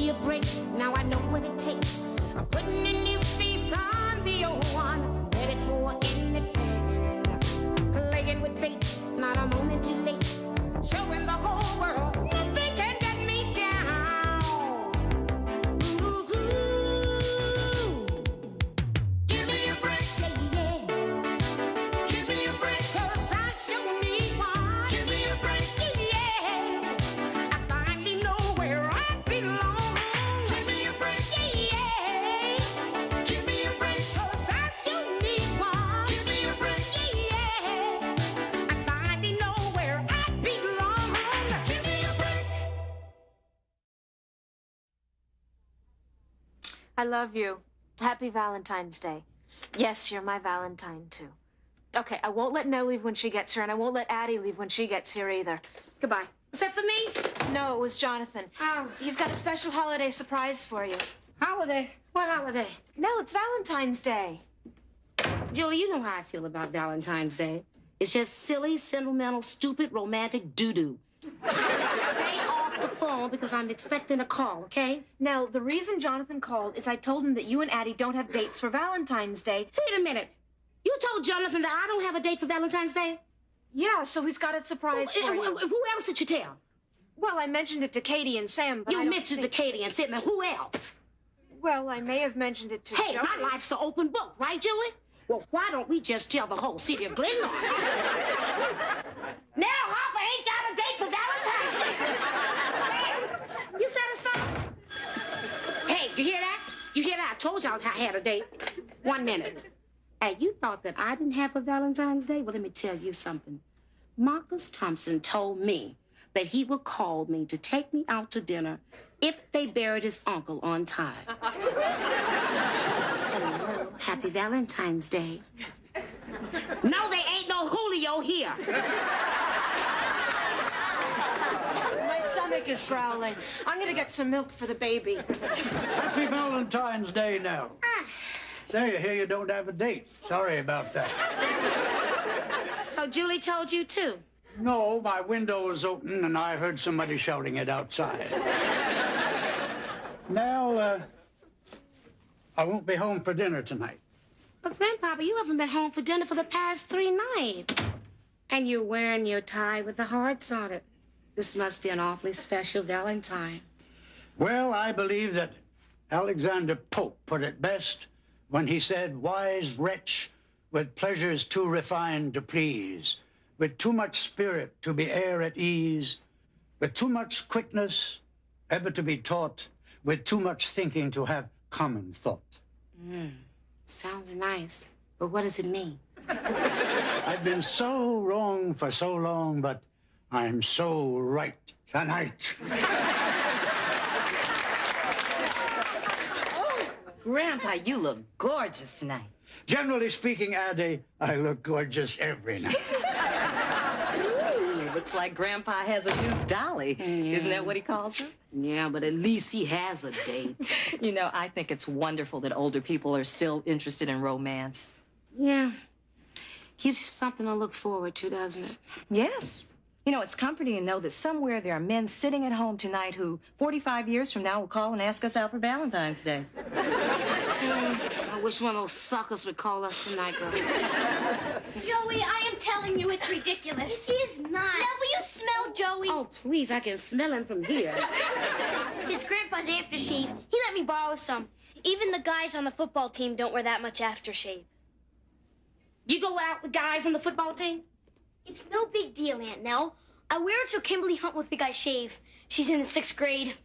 me a break, now I know what it takes. I'm putting a new face on the old one, ready for anything. Playing with fate, not a moment too late. Showing the whole world nothing can get me down. Ooh, ooh. Give me a break, yeah, yeah. Give me a break, 'cause I sure need one. Give me a break, yeah. I finally know where I belong. Give me a break, yeah. Give me a break, 'cause I sure need one. Give me a break, yeah. I finally know where I belong. Give me a break. I love you. Happy Valentine's Day. Yes, you're my Valentine, too. Okay, I won't let Nell leave when she gets here, and I won't let Addie leave when she gets here either. Goodbye. Is that for me? No, it was Jonathan. Oh. He's got a special holiday surprise for you. Holiday? What holiday? Nell, it's Valentine's Day. Julie, you know how I feel about Valentine's Day. It's just silly, sentimental, stupid, romantic doo-doo. Stay off the phone because I'm expecting a call, okay? Nell, the reason Jonathan called is I told him that you and Addie don't have dates for Valentine's Day. Wait a minute. You told Jonathan that I don't have a date for Valentine's Day? Yeah, so he's got a surprise for you. Who else did you tell? Well, I mentioned it to Katie and Sam, but You mentioned to Katie and Sam, and who else? Well, I may have mentioned it to Hey, Joey. my life's an open book, right, Julie? Well, why don't we just tell the whole city of Glenmore? Nell Harper ain't got a date for Valentine's Day. You satisfied? Hey, you hear that? You hear that? I told y'all I had a date. 1 minute. Hey, you thought that I didn't have a Valentine's Day? Well, let me tell you something. Marcus Thompson told me that he would call me to take me out to dinner if they buried his uncle on time. Hello, happy Valentine's Day. No, there ain't no Julio here. My stomach is growling. I'm gonna get some milk for the baby. Happy Valentine's Day, Nell. Say, I hear you don't have a date. Sorry about that. So Julie told you too? No, my window was open and I heard somebody shouting it outside. Nell, I won't be home for dinner tonight. But Grandpapa, you haven't been home for dinner for the past 3 nights. And you're wearing your tie with the hearts on it. This must be an awfully special Valentine. Well, I believe that Alexander Pope put it best when he said, "Wise wretch, with pleasures too refined to please, with too much spirit to be e'er at ease, with too much quickness ever to be taught, with too much thinking to have common thought." Sounds nice, but what does it mean? I've been so wrong for so long, but I'm so right tonight. Grandpa, you look gorgeous tonight. Generally speaking, Addie, I look gorgeous every night. Ooh, looks like Grandpa has a new dolly. Isn't that what he calls her? Yeah, but at least he has a date. You know, I think it's wonderful that older people are still interested in romance. Yeah. Gives you something to look forward to, doesn't it? Yes. You know, it's comforting to know that somewhere there are men sitting at home tonight who 45 years from now will call and ask us out for Valentine's Day. I wish one of those suckers would call us tonight, girl. Joey, I am telling you, it's ridiculous. It is not. Now, will you smell Joey? Oh, please, I can smell him from here. It's Grandpa's aftershave. He let me borrow some. Even the guys on the football team don't wear that much aftershave. You go out with guys on the football team? It's no big deal, Aunt Nell. I wear it so Kimberly Hunt will think I shave. She's in the 6th grade.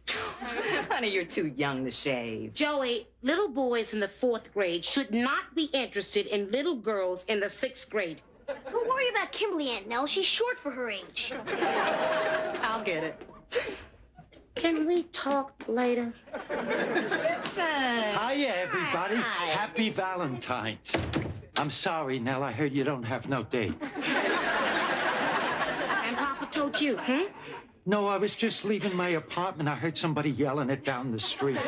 Honey, you're too young to shave. Joey, little boys in the 4th grade should not be interested in little girls in the 6th grade. Don't worry about Kimberly, Aunt Nell. She's short for her age. I'll get it. Can we talk later? Simpson! Hiya, everybody. Hi. Happy Valentine's. I'm sorry, Nell. I heard you don't have no date. And Papa told you, huh? No, I was just leaving my apartment. I heard somebody yelling it down the street.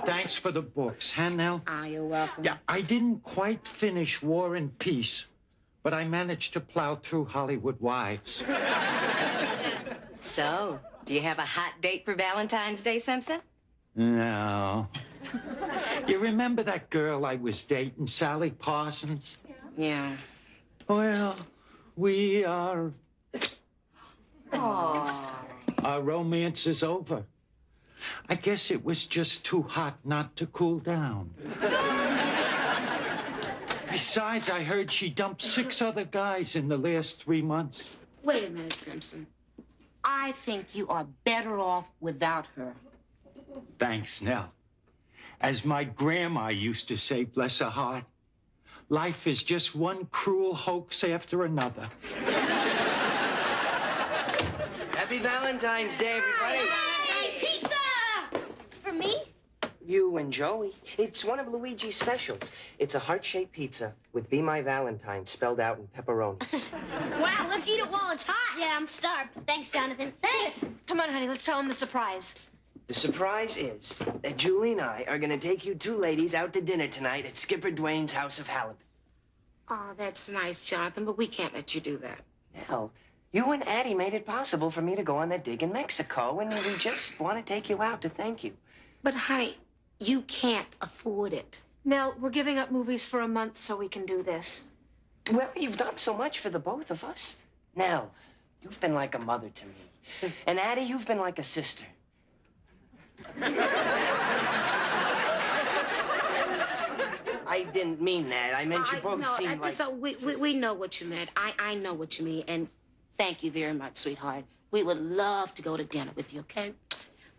Thanks for the books, huh, Nell? Ah, you're welcome. Yeah, I didn't quite finish War and Peace, but I managed to plow through Hollywood Wives. So, Do you have a hot date for Valentine's Day, Simpson? No. You remember that girl I was dating, Sally Parsons? Yeah. Well, we are... Oh. Our romance is over. I guess it was just too hot not to cool down. Besides, I heard she dumped 6 other guys in the last 3 months. Wait a minute, Simpson. I think you are better off without her. Thanks, Nell. As my grandma used to say, bless her heart, life is just one cruel hoax after another. Happy Valentine's Day, everybody. Hey, pizza! For me? You and Joey. It's one of Luigi's specials. It's a heart-shaped pizza with Be My Valentine spelled out in pepperonis. Wow, let's eat it while it's hot. Yeah, I'm starved. Thanks, Jonathan. Thanks. Come on, honey, let's tell him the surprise. The surprise is that Julie and I are gonna take you 2 ladies out to dinner tonight at Skipper Dwayne's House of Halibut. Oh, that's nice, Jonathan, but we can't let you do that. Nell, you and Addie made it possible for me to go on that dig in Mexico, and we just want to take you out to thank you. But, honey, you can't afford it. Nell, we're giving up movies for a month so we can do this. Well, you've done so much for the both of us. Nell, you've been like a mother to me. And Addie, you've been like a sister. I didn't mean that. I meant you both seem like... So we know what you meant. I know what you mean, and thank you very much, sweetheart. We would love to go to dinner with you, okay?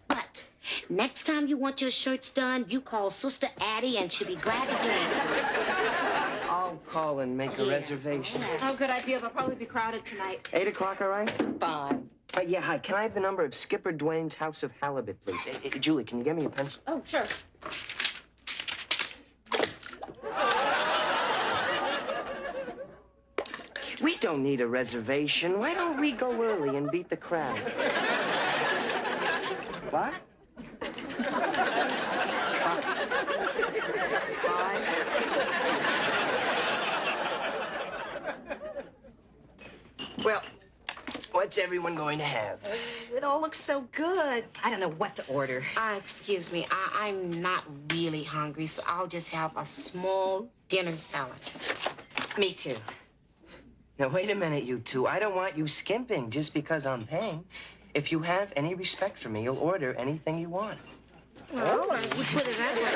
But next time you want your shirts done, you call Sister Addie, and she'll be glad to do it. I'll call and make a reservation. Oh, good idea. They'll probably be crowded tonight. 8 o'clock, all right? Fine. Yeah, hi. Can I have the number of Skipper Dwayne's House of Halibut, please? Hey, Julie, can you get me a pencil? Oh, sure. We don't need a reservation. Why don't we go early and beat the crowd? What? 5? Well, what's everyone going to have? It all looks so good. I don't know what to order. Excuse me, I'm not really hungry, so I'll just have a small dinner salad. Me too. Now, wait a minute, you two. I don't want you skimping just because I'm paying. If you have any respect for me, you'll order anything you want. Well, all right, we put it that way.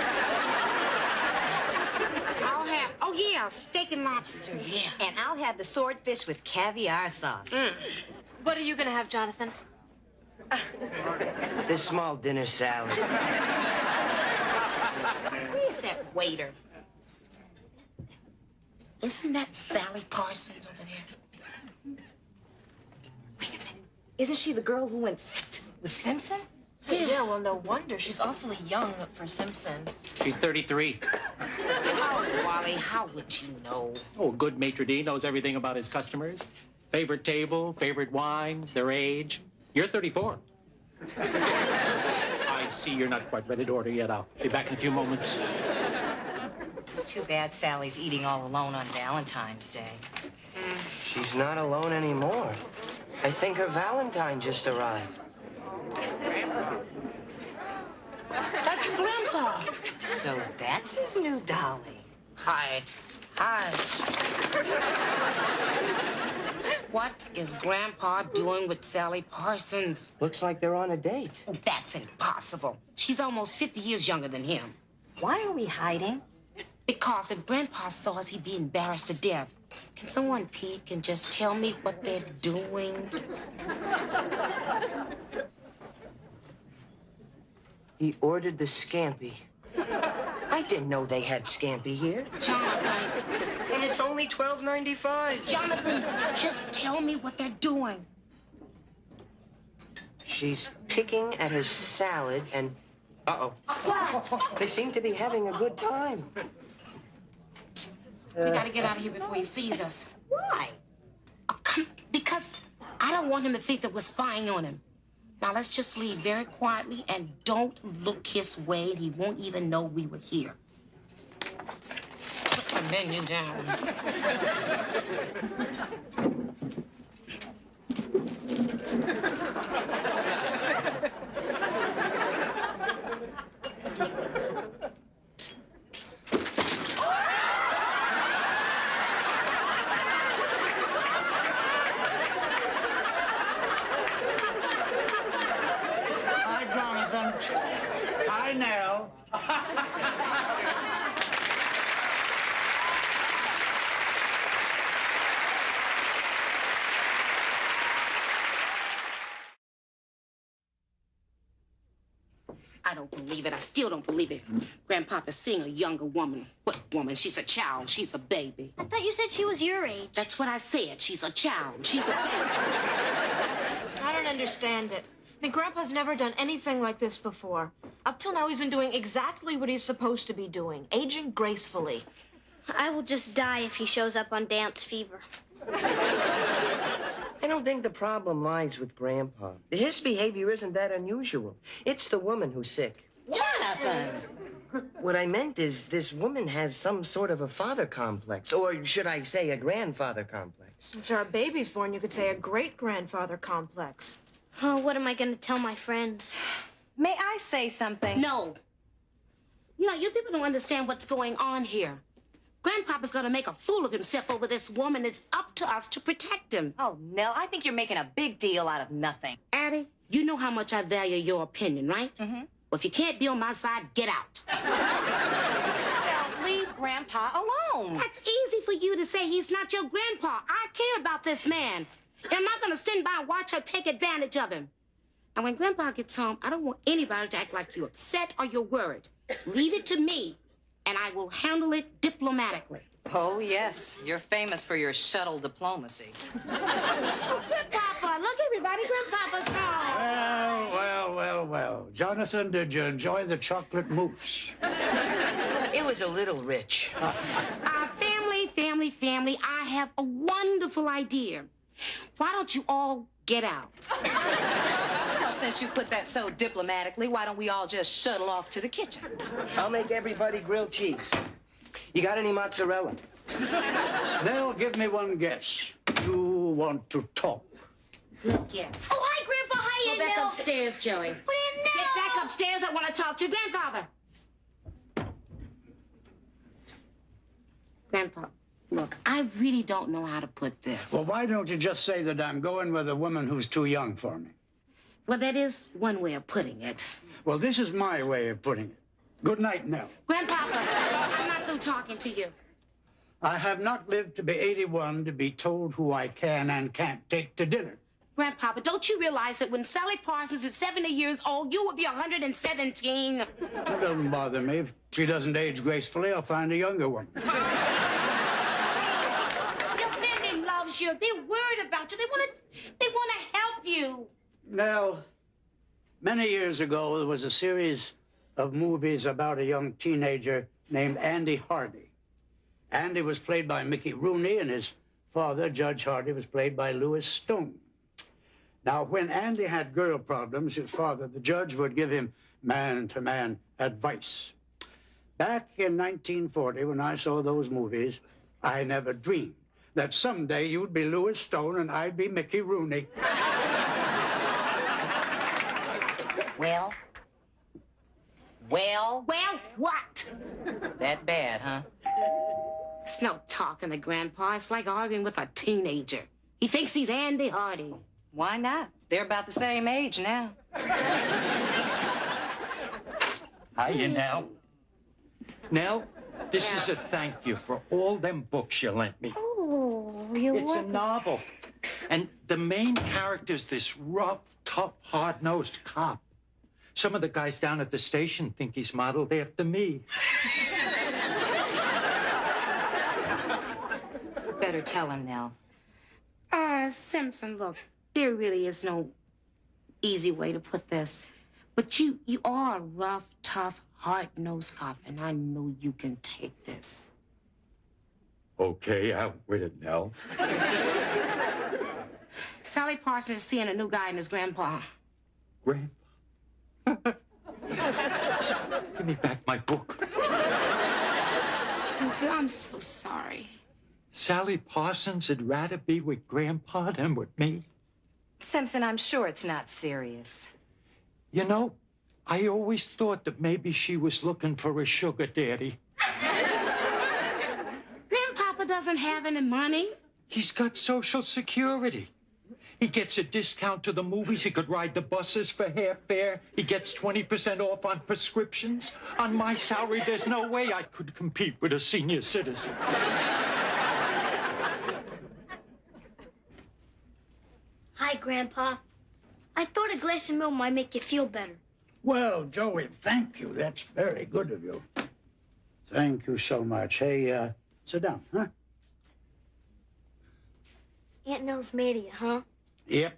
I'll have, oh yeah, steak and lobster, yeah. And I'll have the swordfish with caviar sauce. What are you gonna have, Jonathan? This small dinner salad. Where's that waiter? Isn't that Sally Parsons over there? Wait a minute. Isn't she the girl who went with Simpson? Yeah, well, no wonder. She's awfully young for Simpson. She's 33. Oh, Wally, how would you know? Oh, good maitre d' knows everything about his customers. Favorite table, favorite wine, their age. You're 34. I see you're not quite ready to order yet. I'll be back in a few moments. It's too bad Sally's eating all alone on Valentine's Day. She's not alone anymore. I think her Valentine just arrived. That's Grandpa. So that's his new dolly. Hi. Hi. What is Grandpa doing with Sally Parsons? Looks like they're on a date. That's impossible. She's almost 50 years younger than him. Why are we hiding? Because if Grandpa saw us, he'd be embarrassed to death. Can someone peek and just tell me what they're doing? He ordered the scampi. I didn't know they had scampi here. Jonathan, And it's only $12.95. Jonathan, just tell me what they're doing. She's picking at her salad and... Uh-oh. They seem to be having a good time. We gotta get out of here before he sees us. Why? Oh, come, because I don't want him to think that we're spying on him. Now, let's just leave very quietly and don't look his way. He won't even know we were here. Put the menu down. I don't believe it. I still don't believe it. Grandpapa's seeing a younger woman. What woman? She's a child. She's a baby. I thought you said she was your age. That's what I said. She's a child. She's a baby. I don't understand it. I mean, Grandpa's never done anything like this before. Up till now, he's been doing exactly what he's supposed to be doing, aging gracefully. I will just die if he shows up on Dance Fever. I don't think the problem lies with Grandpa. His behavior isn't that unusual. It's the woman who's sick. Jonathan! What I meant is this woman has some sort of a father complex, or should I say a grandfather complex. After our baby's born, you could say a great-grandfather complex. Oh, what am I going to tell my friends? May I say something? No. You know, you people don't understand what's going on here. Grandpapa's gonna make a fool of himself over this woman. It's up to us to protect him. Oh, Nell, I think you're making a big deal out of nothing. Addie, you know how much I value your opinion, right? Mm-hmm. Well, if you can't be on my side, get out. Nell, leave Grandpa alone. That's easy for you to say. He's not your grandpa. I care about this man. And I'm not gonna stand by and watch her take advantage of him. And when Grandpa gets home, I don't want anybody to act like you're upset or you're worried. Leave it to me, and I will handle it diplomatically. Oh, yes. You're famous for your subtle diplomacy. Grandpapa, look, everybody, Grandpapa's home. Well. Jonathan, did you enjoy the chocolate mousse? It was a little rich. Family, I have a wonderful idea. Why don't you all get out? Well, since you put that so diplomatically, why don't we all just shuttle off to the kitchen? I'll make everybody grilled cheese. You got any mozzarella? Nell, give me one guess. You want to talk. Good guess. Oh, hi, Grandpa. Hi, Go back Nell. upstairs, Joey. But Aunt Nell. Get back upstairs. I want to talk to your grandfather. Grandpa, look, I really don't know how to put this. Well, why don't you just say that I'm going with a woman who's too young for me? Well, that is one way of putting it. Well, this is my way of putting it. Good night, Nell. Grandpapa, I'm not through talking to you. I have not lived to be 81 to be told who I can and can't take to dinner. Grandpapa, don't you realize that when Sally Parsons is 70 years old, you will be 117? That doesn't bother me. If she doesn't age gracefully, I'll find a younger one. Your family loves you. They're worried about you. They want to help you. Nell, many years ago, there was a series of movies about a young teenager named Andy Hardy. Andy was played by Mickey Rooney, and his father, Judge Hardy, was played by Louis Stone. Now, when Andy had girl problems, his father, the judge, would give him man-to-man advice. Back in 1940, when I saw those movies, I never dreamed that someday you'd be Louis Stone and I'd be Mickey Rooney. Well, Well, what? that bad, huh? It's no talking to Grandpa. It's like arguing with a teenager. He thinks he's Andy Hardy. Why not? They're about the same age now. Hiya, Nell. Nell, this is a thank you for all them books you lent me. Oh, you're It's a novel. And the main character's this rough, tough, hard-nosed cop. Some of the guys down at the station think he's modeled after me. Better tell him, Nell. Simpson, look, there really is no easy way to put this. But you are a rough, tough, hard-nosed cop, and I know you can take this. Okay, out with it, Nell. Sally Parsons is seeing a new guy and his grandpa. Grandpa. Give me back my book. Simpson, I'm so sorry. Sally Parsons would rather be with Grandpa than with me. Simpson, I'm sure it's not serious. You know, I always thought that maybe she was looking for a sugar daddy. Grandpapa doesn't have any money. He's got Social Security. He gets a discount to the movies. He could ride the buses for half fare. He gets 20% off on prescriptions. On my salary, there's no way I could compete with a senior citizen. Hi, Grandpa. I thought a glass of milk might make you feel better. Well, Joey, thank you. That's very good of you. Thank you so much. Hey, sit down, huh? Aunt Nell's mad at you, huh? Yep.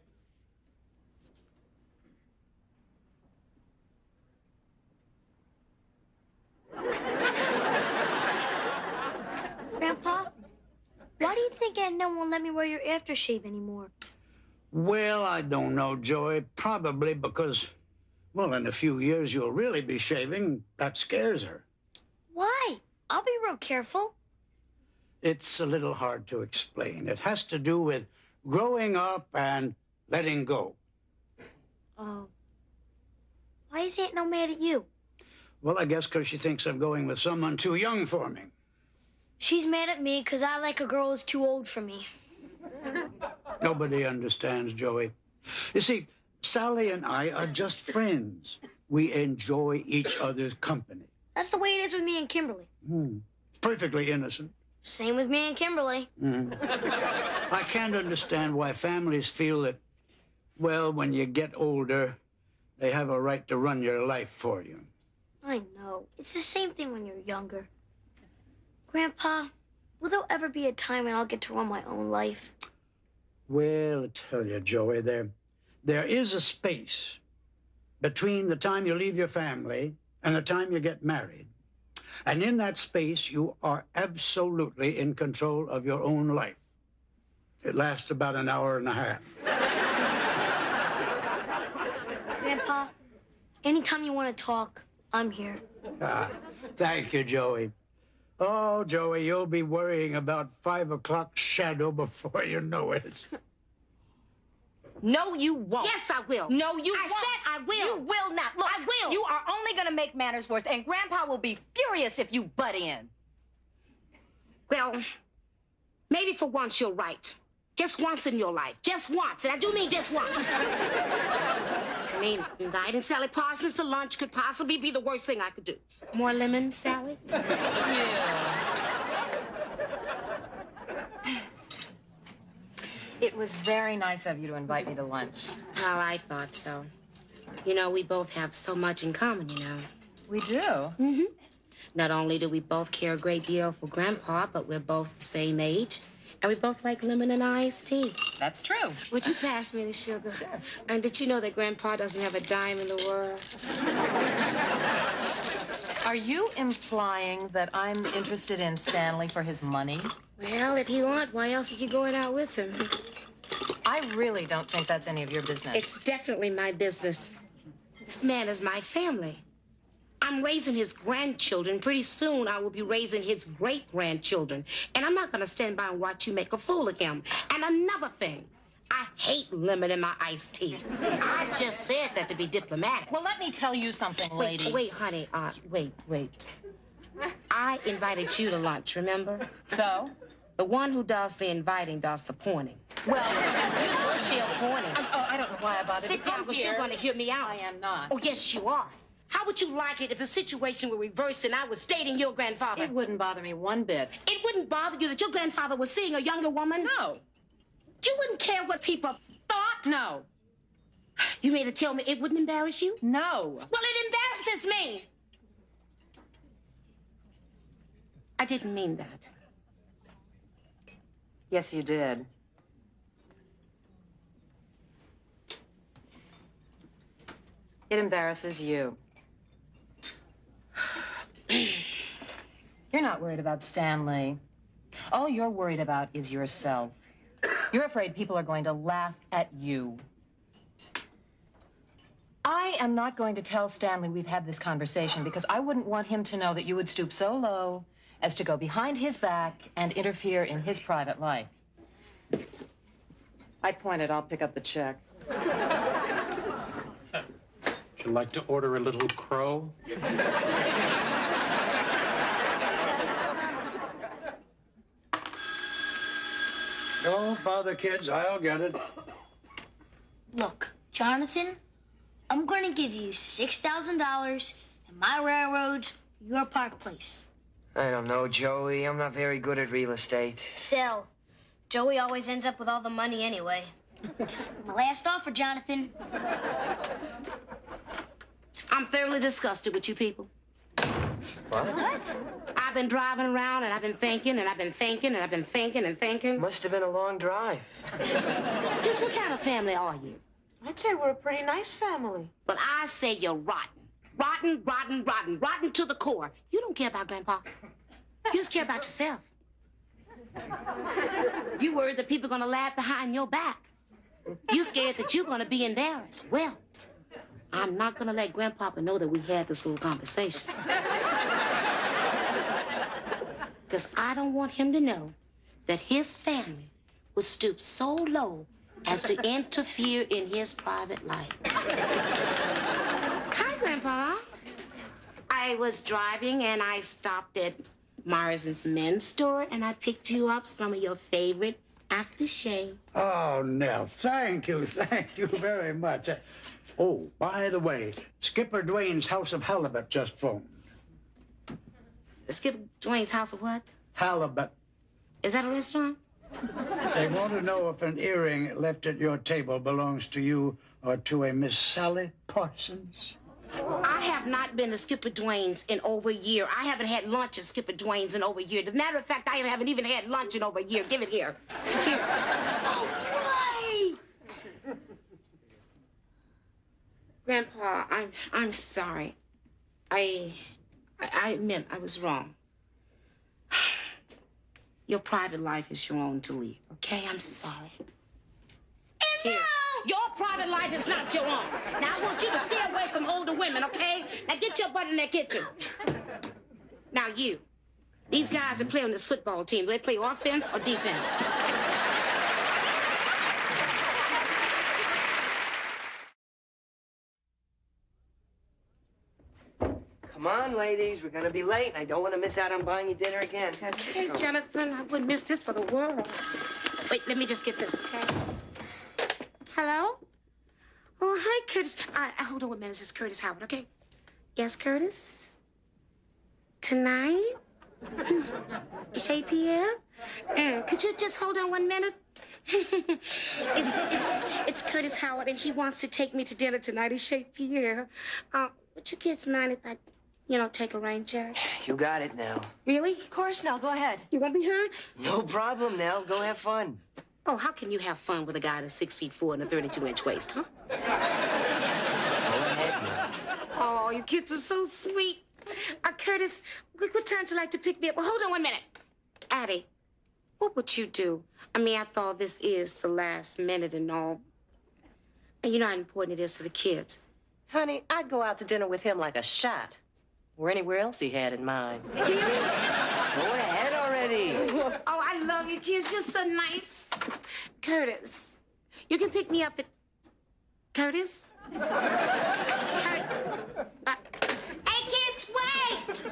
Grandpa, why do you think Aunt Nell won't let me wear your aftershave anymore? Well, I don't know, Joey. Probably because, well, in a few years you'll really be shaving. That scares her. Why? I'll be real careful. It's a little hard to explain. It has to do with growing up and letting go. Oh. Why is Aunt Nell mad at you? Well, I guess because she thinks I'm going with someone too young for me. She's mad at me because I like a girl who's too old for me. Nobody understands, Joey. You see, Sally and I are just friends. We enjoy each other's company. That's the way it is with me and Kimberly. Perfectly innocent. Same with me and Kimberly. I can't understand why families feel that, well, when you get older, they have a right to run your life for you. I know. It's the same thing when you're younger. Grandpa, will there ever be a time when I'll get to run my own life? Well, I tell you, Joey, there is a space between the time you leave your family and the time you get married. And in that space, you are absolutely in control of your own life. It lasts about an hour and a half. Grandpa, anytime you want to talk, I'm here. Thank you, Joey. Oh, Joey, you'll be worrying about 5 o'clock shadow before you know it. No, you won't. Yes, I will. No, you won't. I said I will. You will not. Look, I will. You are only going to make matters worse, and Grandpa will be furious if you butt in. Well, maybe for once you're right. Just once in your life. Just once. And I do mean just once. I mean, inviting Sally Parsons to lunch could possibly be the worst thing I could do. More lemons, Sally? It was very nice of you to invite me to lunch. Well, I thought so. You know, we both have so much in common, you know. We do? Mm-hmm. Not only do we both care a great deal for Grandpa, but we're both the same age. And we both like lemon and iced tea. That's true. Would you pass me the sugar? Sure. And did you know that Grandpa doesn't have a dime in the world? Are you implying that I'm interested in Stanley for his money? Well, if you aren't, why else are you going out with him? I really don't think that's any of your business. It's definitely my business. This man is my family. I'm raising his grandchildren. Pretty soon, I will be raising his great-grandchildren. And I'm not going to stand by and watch you make a fool of him. And another thing, I hate lemon in my iced tea. I just said that to be diplomatic. Well, let me tell you something, lady. Wait, honey. Wait. I invited you to lunch, remember? So? The one who does the inviting does the pointing. Well, you're still pointing. I don't know why I bothered. Sit down, because you're going to hear me out. I am not. Oh, yes, you are. How would you like it if the situation were reversed and I was dating your grandfather? It wouldn't bother me one bit. It wouldn't bother you that your grandfather was seeing a younger woman? No. You wouldn't care what people thought? No. You mean to tell me it wouldn't embarrass you? No. Well, it embarrasses me. I didn't mean that. Yes, you did. It embarrasses you. You're not worried about Stanley. All you're worried about is yourself. You're afraid people are going to laugh at you. I am not going to tell Stanley we've had this conversation because I wouldn't want him to know that you would stoop so low as to go behind his back and interfere in his private life. I pointed, I'll pick up the check. Would you like to order a little crow? Don't bother, kids. I'll get it. Look, Jonathan, I'm going to give you $6,000 and my railroad's your Park Place. I don't know, Joey. I'm not very good at real estate. Sell. Joey always ends up with all the money anyway. My last offer, Jonathan. I'm thoroughly disgusted with you people. What? I've been driving around and I've been thinking and I've been thinking and I've been thinking and thinking. Must have been a long drive. Just what kind of family are you? I'd say we're a pretty nice family. But I say you're rotten. Rotten, rotten, rotten, rotten to the core. You don't care about Grandpa. You just care about yourself. You worried that people are gonna laugh behind your back. You scared that you're gonna be embarrassed. Well, I'm not gonna let Grandpapa know that we had this little conversation. Because I don't want him to know that his family would stoop so low as to interfere in his private life. Hi, Grandpa. I was driving and I stopped at Mars' men's store and I picked you up some of your favorite aftershave. Oh, Nell, thank you very much. Oh, by the way, Skipper Dwayne's House of Halibut just phoned. Skip Dwayne's House of what? Halibut. Is that a restaurant? They want to know if an earring left at your table belongs to you or to a Miss Sally Parsons. I have not been to Skipper Dwayne's in over a year. I haven't had lunch at Skipper Dwayne's in over a year. As a matter of fact, I haven't even had lunch in over a year. Give it here. Here. Oh, why? Grandpa, I'm sorry. I admit I was wrong. Your private life is your own to lead, okay? I'm sorry. Here. Your private life is not your own. Now, I want you to stay away from older women, okay? Now, get your butt in that kitchen. Now, you. These guys that play on this football team, do they play offense or defense? Come on, ladies. We're gonna be late, and I don't want to miss out on buying you dinner again. Okay, Jonathan, I wouldn't miss this for the world. Wait, let me just get this, okay? Hello? Oh, hi, Curtis. Hold on 1 minute. This is Curtis Howard, okay? Yes, Curtis? Tonight? Chez Pierre? Could you just hold on 1 minute? It's Curtis Howard, and he wants to take me to dinner tonight at Chez Pierre. Would you kids mind if I, take a rain check? You got it, Nell. Really? Of course, Nell, go ahead. You won't be hurt? No problem, Nell. Go have fun. Oh, how can you have fun with a guy that's 6'4" and a 32-inch waist, huh? Go ahead, Nell. Oh, you kids are so sweet. Curtis, what time would you like to pick me up? Well, hold on 1 minute. Addie, what would you do? I mean, after all, this is the last minute and all. And you know how important it is to the kids. Honey, I'd go out to dinner with him like a shot. Or anywhere else he had in mind. Really? Go ahead already. Oh, I love you kids. You're so nice. Curtis, you can pick me up at... Curtis? Hey, kids, wait!